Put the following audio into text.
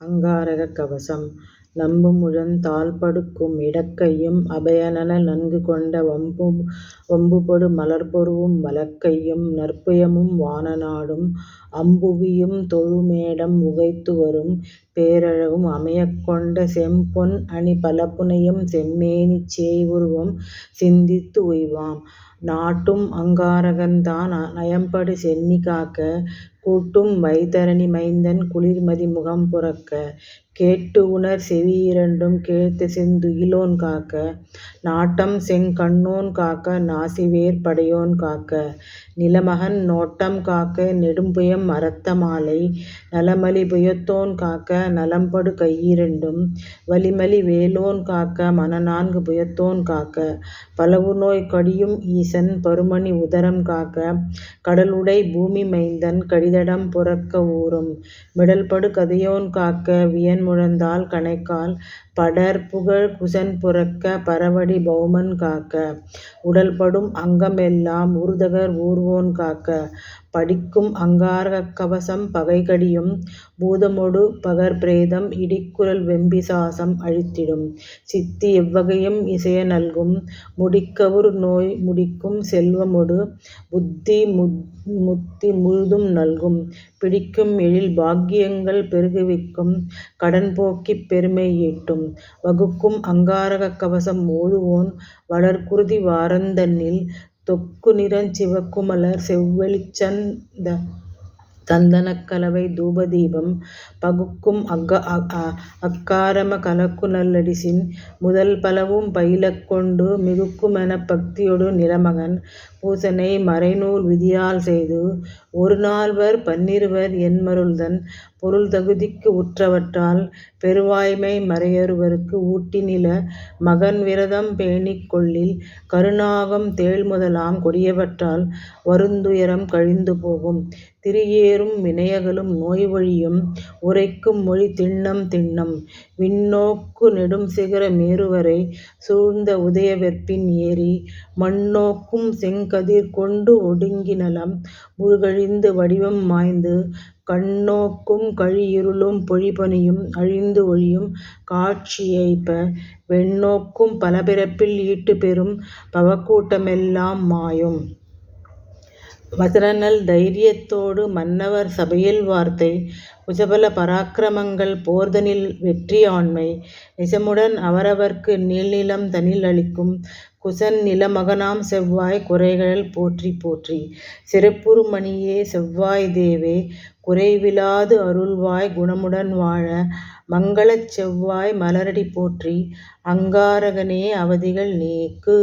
அங்காரகக் கவசம் நம்புமுழந் தாள்படுக்கும் இடக்கையும் அபயநல நன்குகொண்ட வம்புபடு மலர்பொருவும் வலக்கையும் நற்புயமும் வானநாடும் அம்புவியும் தொழுமேடம் உகைத்துவரும் பேரழகும் அமையக்கொண்ட செம்பொன் அணி பலபுனையும் செம்மேனிச் சேயுருவம் சிந்தித்து உய்வாம் நாட்டும் அங்காரகன் தான் நயம்படு சென்னி காக்க கூட்டும் வைத்தரணி மைந்தன் குளிர்மதி முகம் புரக்க கேட்டுஉணர் செவியிரண்டும் கேழ்த்தசெந் துகிலோன் காக்க நாட்டம் செங்கண்ணோன் காக்க நாசிவேற் படையோன் காக்க நிலமகன் நோட்டம் காக்க நெடும்புயம் அரத்த மாலை நலமலி புயத்தோன் காக்க நலம்படு கையிரண்டும் வலிமலி வேலோன் காக்க மனநான்கு புயத்தோன் காக்க பலவுநோய் கடியும் ஈசன் பருமணி உதரம் காக்க கடலுடை பூமி மைந்தன் கடிதடம் புரக்க ஊரும் மிடல்படு கதையோன் காக்க வியன்முழந்தாள் கணைக்கால் படர்புகழ் குசன் புரக்க பரவடி பௌமன் காக்க உடல்படும் அங்கமெல்லாம் உறுதகர் ஊர்வோன் காக்க படிக்கும் அங்காரகக் கவசம் பகைகடியும் பூதமொடு பகற்பிரேதம் இடிக்குரல் வெம்பிசாசம் அழித்திடும் சித்தி எவ்வகையும் இசைய நல்கும் முடிக்கவுறு நோய் முடிக்கும் செல்வமொடு புத்தி முத்தி முழுதும் நல்கும் பிடிக்கும் எழில் பாக்கியங்கள் பெருகுவிக்கும் கடன் போக்கிப் பெருமை ஈட்டும் வகுக்கும் அங்காரகக் கவசம் ஓதுவோன் வளர்குருதி வாரந்தன்னில் தொக்குநிறஞ் சிவக்குமலர் செவ்வெளிச்சந் தந்தனக் கலவை தூபதீபம் பகுக்கும் அக்காரம கலக்கு நல்லடிசின் முதல் பலவும் பயிலக் கொண்டு மிகுக்குமெனப் பக்தியொடு நிலமகன் பூசனை மறைநூல் விதியால் செய்து ஒருநால்வர் பன்னிருவர் என்மருள்தன் பொருள் தகுதிக்கு உற்றவற்றால் பெருவாய்மை மறையறுவர்க்கு ஊட்டி நில மகன் விரதம் பேணிக் கொள்ளில் கருநாகம் தேள்முதலாம் கொடியவற்றால் வருந்துயரம் கழிந்து போகும் திரிஏறும் வினையகலும் நோய் ஒழியும் உரைக்கும் மொழி திண்ணம் திண்ணம் விண்ணோக்கு நெடும்சிகர மேருவரை சூழ்ந்த உதய வெற்பின் ஏறி மண்ணோக்கும் செங்கதிர் கொண்டு ஒடுங்கினலம் முழுகழிந்து வடிவம் மாய்ந்து கண்ணோக்கும் கழியிருளும் பொழிபனியும் அழிந்து ஒழியும் காட்சியைப்ப வெண்ணோக்கும் பலபிறப்பில் ஈட்டுப்பெறும் பவக்கூட்டமெல்லாம் மாயும் வசனநல் தைரியத்தோடு மன்னவர் சபையில் வார்த்தை குசபல பராக்கிரமங்கள் போர்தனில் வெற்றி ஆண்மை நிசமுடன் அவரவர்க்கு நீள்நிலம் தனில் அளிக்கும் குசன் நிலமகனாம் செவ்வாய் குரைகழல் போற்றி போற்றி சிறப்புறு மணியே செவ்வாய் தேவே குறைவிலாது அருள்வாய் குணமுடன் வாழ மங்களச் செவ்வாய் மலரடி போற்றி அங்காரகனே அவதிகள் நீக்கு.